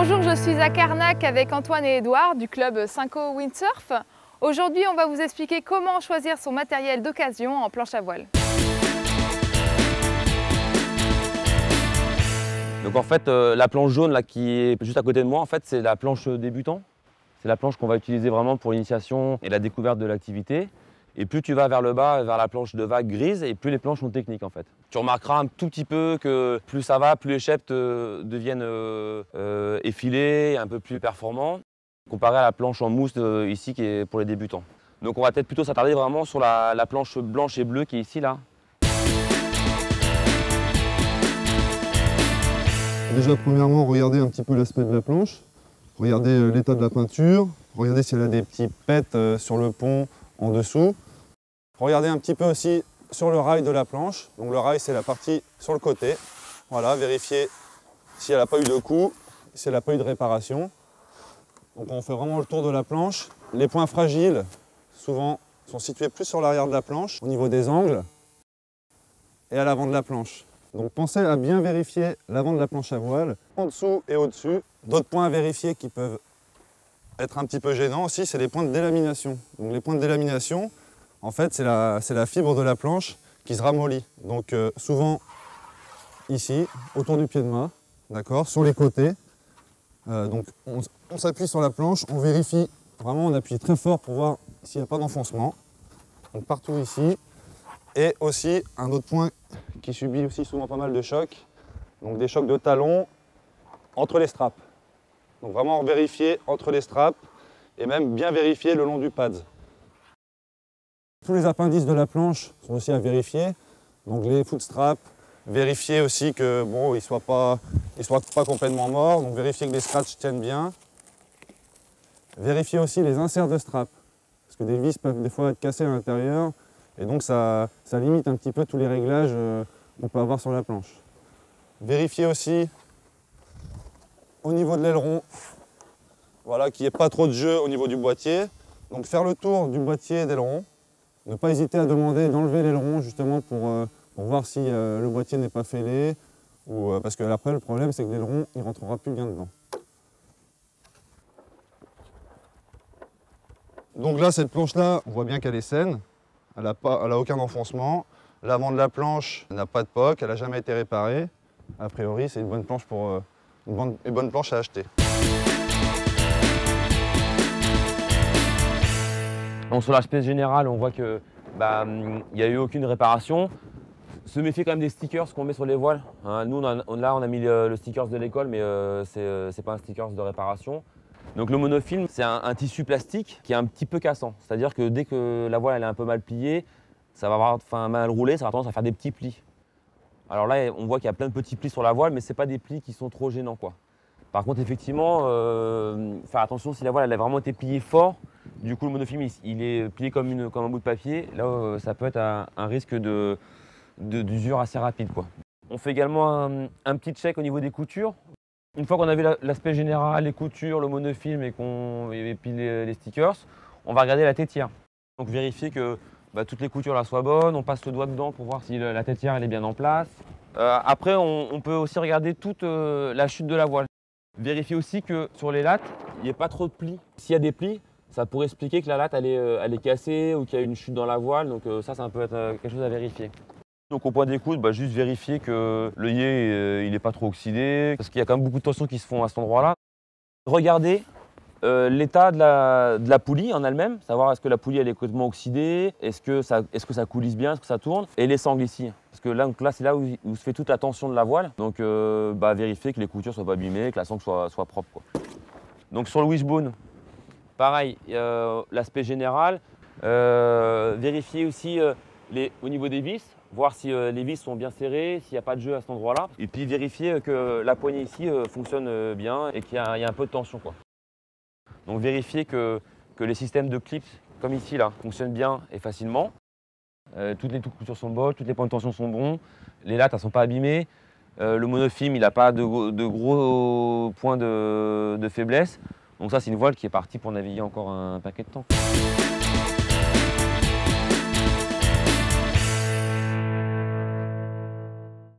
Bonjour, je suis à Carnac avec Antoine et Edouard du club Cinco Windsurf. Aujourd'hui, on va vous expliquer comment choisir son matériel d'occasion en planche à voile. Donc en fait, la planche jaune là, qui est juste à côté de moi, en fait, c'est la planche débutant. C'est la planche qu'on va utiliser vraiment pour l'initiation et la découverte de l'activité. Et plus tu vas vers le bas, vers la planche de vague grise, et plus les planches sont techniques en fait. Tu remarqueras un tout petit peu que plus ça va, plus les shapes deviennent effilés, un peu plus performants, comparé à la planche en mousse ici qui est pour les débutants. Donc on va peut-être plutôt s'attarder vraiment sur la planche blanche et bleue qui est ici là. Déjà premièrement, regardez un petit peu l'aspect de la planche, regardez l'état de la peinture, regardez si elle a des petits pets sur le pont en dessous. Regardez un petit peu aussi sur le rail de la planche. Donc le rail, c'est la partie sur le côté. Voilà, vérifiez si elle n'a pas eu de coup, si elle n'a pas eu de réparation. Donc on fait vraiment le tour de la planche. Les points fragiles, souvent, sont situés plus sur l'arrière de la planche, au niveau des angles et à l'avant de la planche. Donc pensez à bien vérifier l'avant de la planche à voile, en dessous et au-dessus. D'autres points à vérifier qui peuvent être un petit peu gênants aussi, c'est les points de délamination. Donc les points de délamination, en fait, c'est la fibre de la planche qui se ramollit. Donc souvent ici, autour du pied de mât, d'accord, sur les côtés. Donc on s'appuie sur la planche, on vérifie, vraiment on appuie très fort pour voir s'il n'y a pas d'enfoncement. Donc partout ici. Et aussi un autre point qui subit aussi souvent pas mal de chocs, donc des chocs de talons entre les straps. Donc vraiment vérifier entre les straps et même bien vérifier le long du pad. Tous les appendices de la planche sont aussi à vérifier. Donc les foot straps, vérifier aussi que bon, ils soient pas complètement morts. Donc vérifier que les scratchs tiennent bien. Vérifier aussi les inserts de straps, parce que des vis peuvent des fois être cassées à l'intérieur et donc ça limite un petit peu tous les réglages qu'on peut avoir sur la planche. Vérifier aussi au niveau de l'aileron, voilà, qu'il n'y ait pas trop de jeu au niveau du boîtier. Donc faire le tour du boîtier d'aileron. Ne pas hésiter à demander d'enlever l'aileron justement pour voir si le boîtier n'est pas fêlé. Parce que après le problème c'est que l'aileron il ne rentrera plus bien dedans. Donc là cette planche là, on voit bien qu'elle est saine. Elle n'a aucun enfoncement. L'avant de la planche n'a pas de poc, elle n'a jamais été réparée. A priori c'est une bonne planche pour une bonne planche à acheter. Donc sur l'aspect général, on voit que il n'y a eu aucune réparation. Se méfier quand même des stickers qu'on met sur les voiles. Hein, nous, là, on a mis le stickers de l'école, mais c'est pas un stickers de réparation. Donc le monofilm, c'est un tissu plastique qui est un petit peu cassant. C'est-à-dire que dès que la voile elle est un peu mal pliée, ça va avoir mal roulé, ça va tendance à faire des petits plis. Alors là, on voit qu'il y a plein de petits plis sur la voile, mais ce n'est pas des plis qui sont trop gênants, quoi. Par contre, effectivement, faire attention si la voile elle a vraiment été pliée fort. Du coup, le monofilm, il est plié comme un bout de papier. Là, ça peut être un risque d'usure assez rapide, quoi. On fait également un petit check au niveau des coutures. Une fois qu'on a vu l'aspect général, les coutures, le monofilm et puis les stickers, on va regarder la tétière. Donc vérifier que toutes les coutures là soient bonnes, on passe le doigt dedans pour voir si la tétière elle est bien en place. Après, on peut aussi regarder toute la chute de la voile. Vérifier aussi que sur les lattes, il n'y ait pas trop de plis. S'il y a des plis, ça pourrait expliquer que la latte elle est cassée ou qu'il y a une chute dans la voile. Donc ça peut être quelque chose à vérifier. Donc au point d'écoute, juste vérifier que l'œillet il n'est pas trop oxydé, parce qu'il y a quand même beaucoup de tensions qui se font à cet endroit-là. Regardez l'état de la poulie en elle-même, savoir est-ce que la poulie elle est complètement oxydée, est-ce que ça coulisse bien, est-ce que ça tourne, et les sangles ici. Parce que là c'est là où se fait toute la tension de la voile. Donc vérifier que les coutures ne soient pas abîmées, que la sangle soit propre, quoi. Donc sur le wishbone, pareil, l'aspect général. Vérifier aussi au niveau des vis, voir si les vis sont bien serrées, s'il n'y a pas de jeu à cet endroit-là. Et puis vérifier que la poignée ici fonctionne bien et qu'il y a un peu de tension, quoi. Donc vérifier que les systèmes de clips, comme ici, là, fonctionnent bien et facilement. Toutes les coutures sont bonnes, toutes les points de tension sont bons, les lattes ne sont pas abîmées, le monofilm il n'a pas de gros points de faiblesse. Donc ça c'est une voile qui est partie pour naviguer encore un paquet de temps.